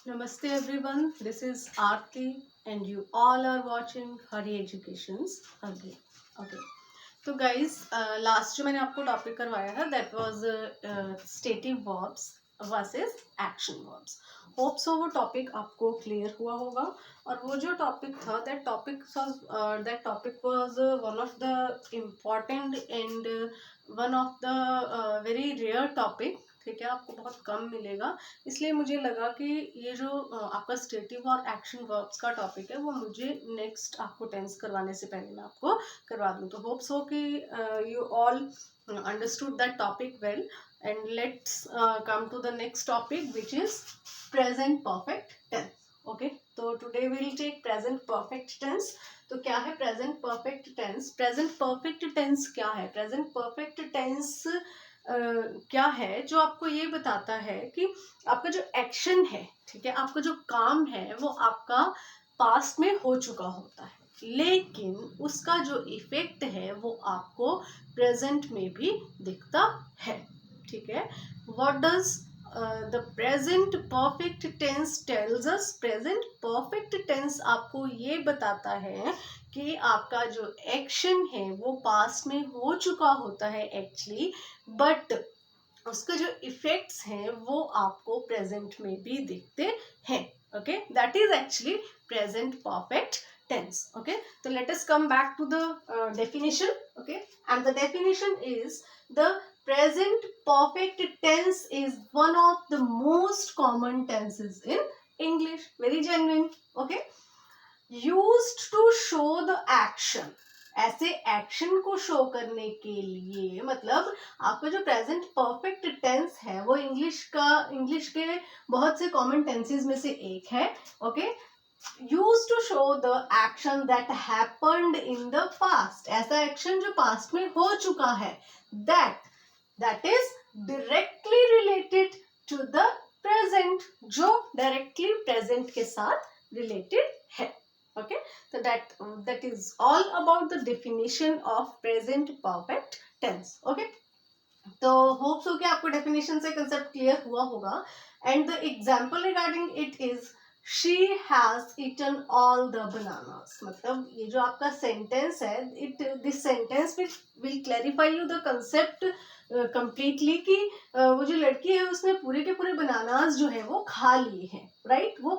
Namaste everyone, this is Aarti and you all are watching Hari Educations again. Okay. तो guys last जो मैंने आपको topic करवाया है that was stative verbs versus action verbs. Hope so वो topic आपको clear हुआ होगा. और वो जो टॉपिक था that topic was one of the important and one of the very rare topic. ठीक है, आपको बहुत कम मिलेगा, इसलिए मुझे लगा कि ये जो आपका स्टेटिव और एक्शन वर्ब्स का टॉपिक है वो मुझे नेक्स्ट आपको टेंस करवाने से पहले मैं आपको करवा दूँ. तो होप सो कि you all understood that topic well. And let's come to the next topic which is present perfect tense. Okay, तो today will take present perfect tense. तो क्या है present perfect tense? Present perfect tense क्या है? Present perfect tense क्या है? जो आपको ये बताता है कि आपका जो एक्शन है, ठीक है, आपका जो काम है वो आपका पास्ट में हो चुका होता है, लेकिन उसका जो इफेक्ट है वो आपको प्रेजेंट में भी दिखता है. ठीक है, what does the present perfect tense tells us? Present perfect tense आपको ये बताता है कि आपका जो एक्शन है वो पास्ट में हो चुका होता है एक्चुअली, बट उसके जो इफेक्ट्स हैं वो आपको प्रेजेंट में भी दिखते हैं. Okay, that is actually present perfect tense. Okay, so let us come back to the definition. Okay, and the definition is the present perfect tense is one of the most common tenses in English. Very genuine. Okay, used to show the action. ऐसे action को show करने के लिए, मतलब आपका जो present perfect tense है वो इंग्लिश के बहुत से कॉमन टेंसेस में से एक है. Okay, used to show the action that happened in the past. ऐसा एक्शन जो पास्ट में हो चुका है, that is directly related to the present, जो directly present के साथ related है. Okay, so that is all about the definition of present perfect tense. Okay, तो होप सो कि आपको डेफिनेशन से कंसेप्ट क्लियर हुआ होगा. And the example regarding it is she has eaten all the bananas. मतलब ये जो आपका सेंटेंस है, this sentence will clarify you the concept completely कि वो जो लड़की है उसने पूरे के पूरे बनानास जो है वो खा लिए हैं. राइट, वो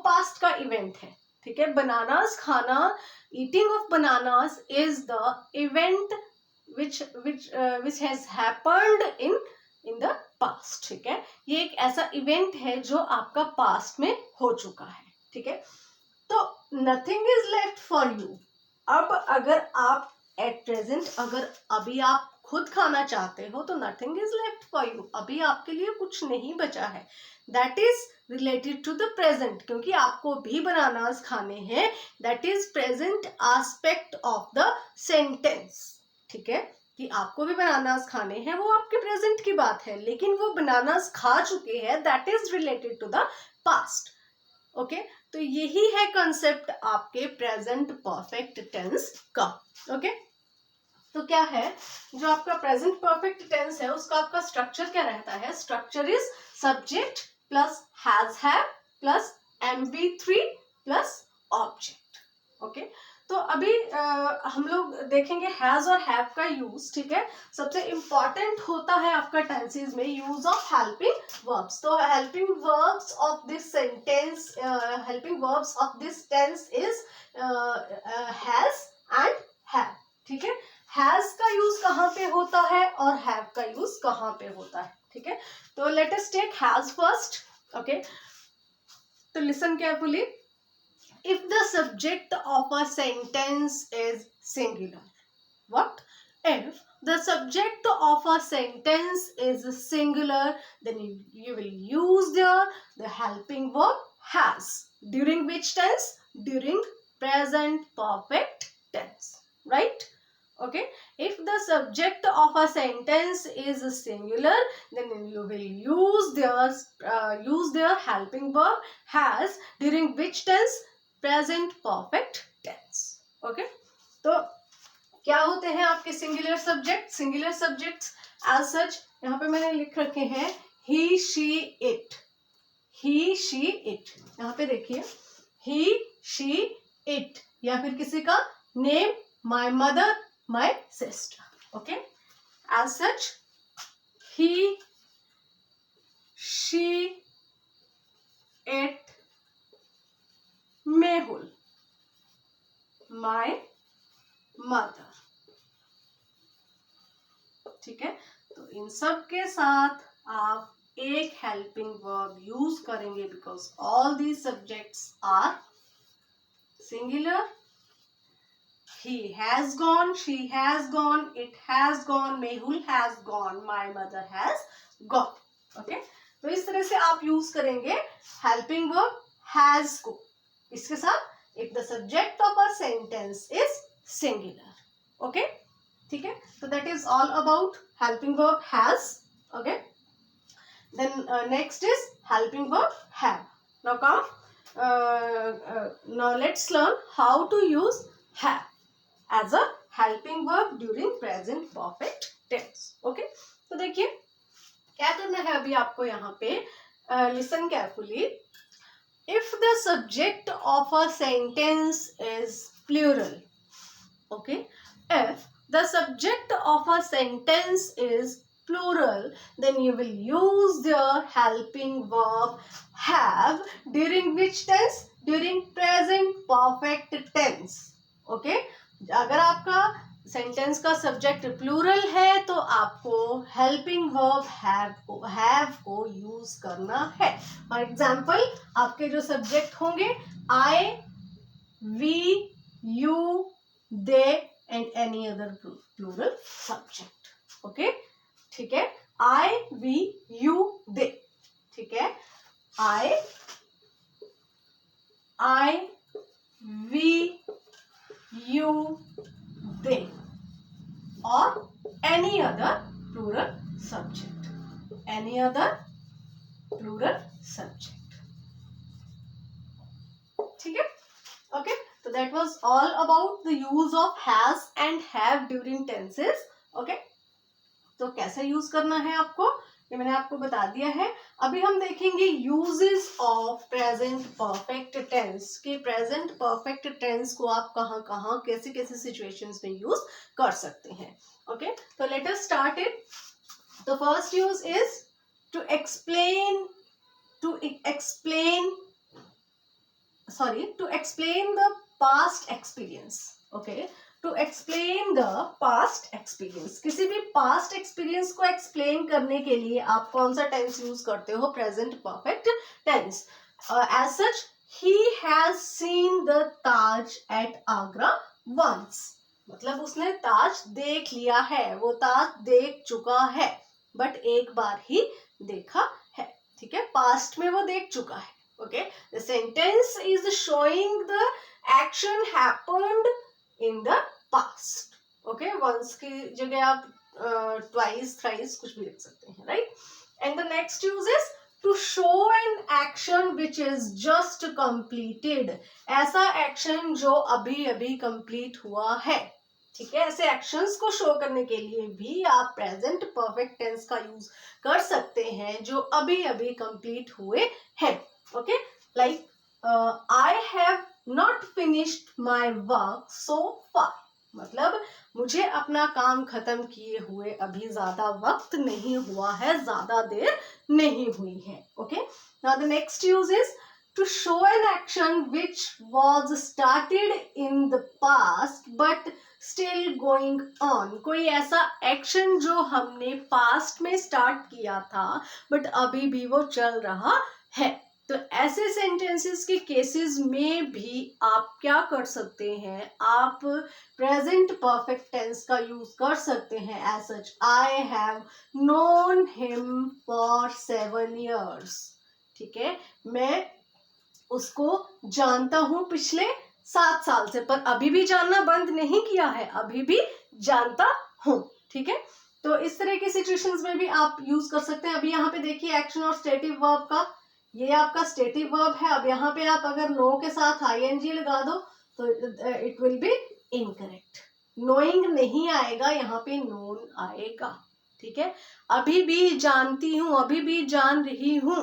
पास्ट का इवेंट है. ठीक है, बनानास खाना, eating of bananas is the event which has happened in the past. ठीक है, ये एक ऐसा इवेंट है जो आपका पास्ट में हो चुका है. ठीक है, तो nothing is left for you. अब अगर आप एट प्रेजेंट अगर अभी आप खुद खाना चाहते हो तो nothing is left for you. अभी आपके लिए कुछ नहीं बचा है. That is related to the present, क्योंकि आपको भी बनानास खाने हैं. That is present aspect of the sentence. ठीक है, कि आपको भी बनानास खाने हैं वो आपके प्रेजेंट की बात है, लेकिन वो बनानास खा चुके हैं, that is related to the past. Okay, तो यही है कंसेप्ट आपके प्रेजेंट परफेक्ट टेंस का. ओके, तो क्या है जो आपका प्रेजेंट परफेक्ट टेंस है उसका आपका स्ट्रक्चर क्या रहता है? Structure is subject plus has have plus MV3 plus object. Okay, तो अभी हम लोग देखेंगे हैज और हैव का यूज. ठीक है, सबसे इंपॉर्टेंट होता है आपका टेंसेस में यूज ऑफ हेल्पिंग वर्ब्स. तो helping verbs of this sentence, helping verbs of this tense is has and have. ठीक है, हैज का यूज कहाँ पे होता है और हैव का यूज कहाँ पे होता है? ठीक है, तो let us take has first. Okay, तो listen carefully. If the subject of a sentence is singular. What? If the subject of a sentence is singular, then you will use the helping verb has. During which tense? During present perfect tense. Right? Okay. If the subject of a sentence is singular, then you will use their helping verb has. During which tense? Present perfect tense. Okay, तो क्या होते हैं आपके singular subject? Singular subjects as such यहाँ पे मैंने लिख रखे हैं he she it. He she it, यहाँ पे देखिए ही शी इट, या फिर किसी का name my mother my sister. Okay, as such he she it Mehul my mother. ठीक है, तो इन सब के साथ आप एक हेल्पिंग वर्ब यूज करेंगे because all these subjects are singular. He has gone, she has gone, it has gone, Mehul has gone, my mother has gone. Okay, तो इस तरह से आप यूज करेंगे हेल्पिंग वर्ब हैज को इसके साथ if the subject of a sentence is singular. Okay, ठीक है, तो that is all about helping verb has. Okay, then next is helping verb have. Now come, now let's learn how to use have as a helping verb during present perfect tense. Okay, तो देखिए क्या करना है अभी आपको यहाँ पे. Listen carefully. If the subject of a sentence is plural, okay, if the subject of a sentence is plural, then you will use the helping verb have during which tense? During present perfect tense. Okay, अगर आपका sentence का subject plural है तो आपको helping verb have को use करना है. For example आपके जो सब्जेक्ट होंगे I, we, you, they and any other plural subject. Okay, ठीक है, आई, वी, यू, दे. ठीक है, I, we, you, they, or any other plural subject. Any other plural subject. ठीक है, okay, so that was all about the use of has and have during tenses. Okay, तो कैसे use करना है आपको ये मैंने आपको बता दिया है. अभी हम देखेंगे uses of present perfect tense कि प्रेजेंट परफेक्ट टेंस को आप कहाँ कहाँ कैसे कैसे सिचुएशंस में यूज कर सकते हैं. ओके, तो let us start it. The first use is to explain the past experience. Okay, to explain the past experience. किसी भी पास्ट एक्सपीरियंस को एक्सप्लेन करने के लिए आप कौन सा टेंस यूज करते हो? Present perfect tense. As such he has seen the Taj at Agra once. मतलब उसने ताज देख लिया है, वो ताज देख चुका है, बट एक बार ही देखा है. ठीक है, पास्ट में वो देख चुका है. Okay, the sentence is showing the action happened in the past. Okay, once की जगह आप ट्वाइस थ्राइस कुछ भी लिख सकते हैं, right. And the next use is to show an action which is just completed. ऐसा एक्शन जो अभी अभी कंप्लीट हुआ है. ठीक है, ऐसे एक्शंस को शो करने के लिए भी आप प्रेजेंट परफेक्ट टेंस का यूज कर सकते हैं जो अभी अभी कंप्लीट हुए हैं. Okay, like I have not finished my work so far. मतलब मुझे अपना काम खत्म किए हुए अभी ज्यादा वक्त नहीं हुआ है, ज्यादा देर नहीं हुई है. Okay, now the next use is to show an action which was started in the past but still going on. कोई ऐसा एक्शन जो हमने पास्ट में स्टार्ट किया था बट अभी भी वो चल रहा है. तो ऐसे सेंटेंसेस के केसेस में भी आप क्या कर सकते हैं? आप प्रेजेंट परफेक्ट टेंस का यूज कर सकते हैं. As such I have known him for 7 years. ठीक है, मैं उसको जानता हूं पिछले 7 साल से, पर अभी भी जानना बंद नहीं किया है, अभी भी जानता हूं. ठीक है, तो इस तरह की सिचुएशंस में भी आप यूज कर सकते हैं. अभी यहाँ पे देखिए एक्शन और स्टेटिव वर्ब का, ये आपका स्टेटिव वर्ब है. अब यहाँ पे आप अगर नो के साथ आईएनजी लगा दो तो it will be incorrect. Knowing नहीं आएगा, यहाँ पे नोन आएगा. ठीक है, अभी भी जानती हूँ, अभी भी जान रही हूँ.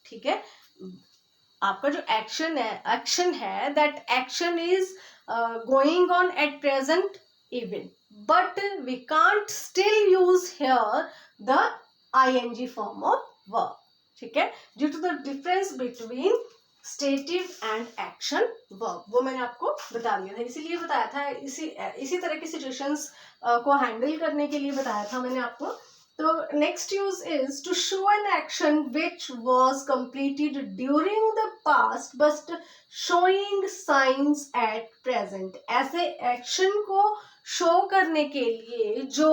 ठीक है, आपका जो एक्शन है that action is going on at present even, but we can't still use here the ing form of verb, ठीक है, due to the difference between stative and action verb, वो मैंने आपको बता दिया था, इसीलिए बताया था, इसी तरह की सिचुएशंस को हैंडल करने के लिए बताया था मैंने आपको। तो next use is to show an action which was completed during the past but showing signs at present, ऐसे एक्शन को शो करने के लिए जो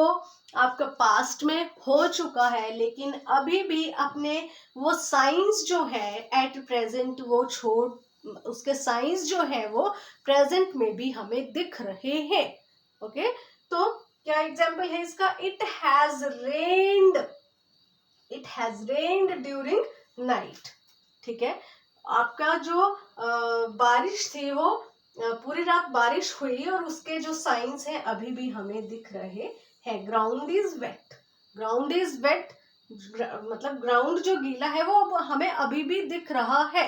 आपका पास्ट में हो चुका है लेकिन अभी भी अपने वो साइंस जो है एट प्रेजेंट वो छोड़, उसके साइंस जो है वो प्रेजेंट में भी हमें दिख रहे हैं। ओके, तो क्या एग्जाम्पल है इसका? It has rained during night, ठीक है, आपका जो बारिश थी वो पूरी रात बारिश हुई और उसके जो साइंस हैं अभी भी हमें दिख रहे हैं। ग्राउंड इज वेट, मतलब ग्राउंड जो गीला है वो हमें अभी भी दिख रहा है,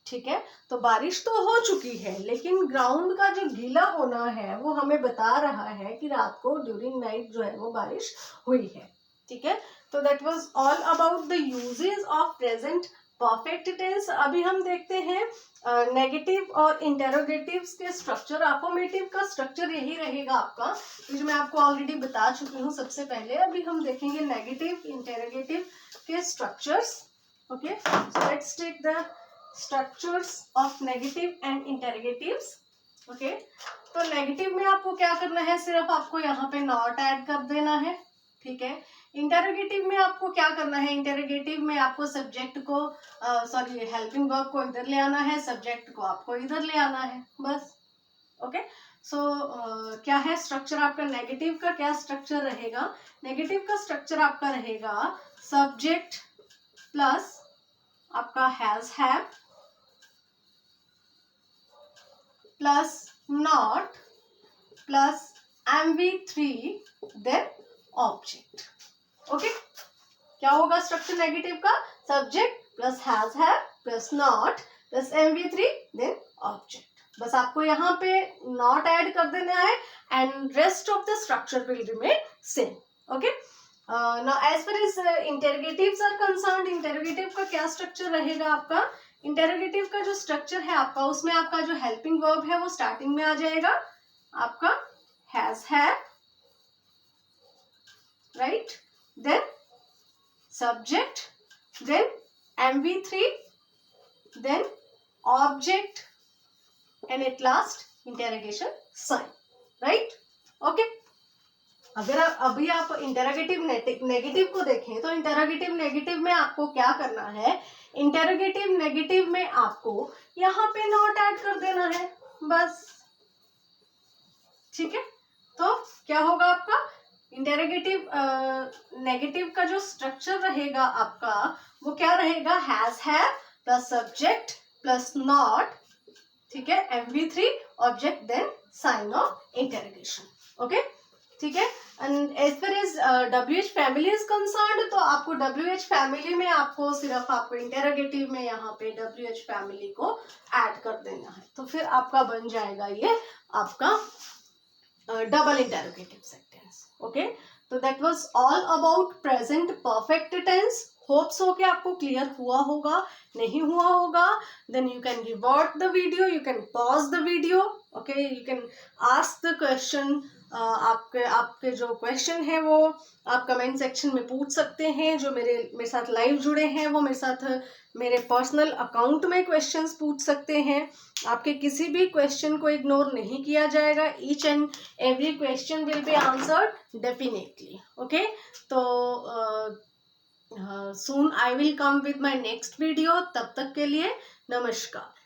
ठीक है, तो बारिश तो हो चुकी है लेकिन ग्राउंड का जो गीला होना है वो हमें बता रहा है कि रात को ड्यूरिंग नाइट जो है वो बारिश हुई है, ठीक है। तो that was all about the uses of present perfect tense. अभी हम देखते हैं नेगेटिव और इंटेरोगेटिव्स के स्ट्रक्चर। अफर्मेटिव का स्ट्रक्चर यही रहेगा आपका, जो मैं आपको ऑलरेडी बता चुकी हूँ सबसे पहले। अभी हम देखेंगे नेगेटिव इंटेरोगेटिव के structures. Okay, so let's take the structures of negative and interrogatives. Okay, तो नेगेटिव में आपको क्या करना है, सिर्फ आपको यहाँ पे नॉट ऐड कर देना है, ठीक है। इंटेरोगेटिव में आपको क्या करना है, इंटेरोगेटिव में आपको सब्जेक्ट को हेल्पिंग वर्ब को इधर ले आना है, सब्जेक्ट को आपको इधर ले आना है, बस। ओके, सो क्या है स्ट्रक्चर आपका नेगेटिव का? क्या स्ट्रक्चर रहेगा नेगेटिव का? स्ट्रक्चर आपका रहेगा सब्जेक्ट प्लस आपका has have plus not plus MV3 then object. Okay, क्या होगा स्ट्रक्चर नेगेटिव का? Subject plus has have plus not plus MV3 then object. बस आपको यहाँ पे नॉट ऐड कर देना है and rest of the structure will remain same. Okay, now as far as interrogatives are concerned, interrogative का क्या स्ट्रक्चर रहेगा आपका? इंटेरोगेटिव का जो स्ट्रक्चर है आपका, उसमें आपका जो हेल्पिंग वर्ब है वो स्टार्टिंग में आ जाएगा आपका has have, right, then subject, then MV3, then object and at last interrogation sign, right. Okay, अगर अभी आप इंटेरोगेटिव नेगेटिव को देखें तो इंटेरोगेटिव नेगेटिव में आपको क्या करना है? इंटेरोगेटिव नेगेटिव में आपको यहाँ पे नॉट ऐड कर देना है, बस, ठीक है। तो क्या होगा आपका इंटेरोगेटिव नेगेटिव का जो स्ट्रक्चर रहेगा आपका वो क्या रहेगा? Has have plus subject plus not, ठीक है, MV3 object then sign of interrogation. Okay, ठीक है। And as far as WH family is concerned, तो आपको WH फैमिली में आपको सिर्फ आपको इंटेरोगेटिव में यहाँ पे WH फैमिली को ऐड कर देना है, तो फिर आपका बन जाएगा ये आपका डबल इंटेरोगेटिव सेंटेंस। ओके, तो that was all about present perfect tense. Hopes हो कि आपको क्लियर हुआ होगा, नहीं हुआ होगा then you can revert the video, you can pause the video, okay, you can ask the question. आपके जो क्वेश्चन है वो आप कमेंट सेक्शन में पूछ सकते हैं। जो मेरे साथ लाइव जुड़े हैं वो मेरे साथ मेरे पर्सनल अकाउंट में क्वेश्चंस पूछ सकते हैं। आपके किसी भी क्वेश्चन को इग्नोर नहीं किया जाएगा, each and every question will be answered definitely. Okay, तो soon I will come with my next video. तब तक के लिए नमस्कार।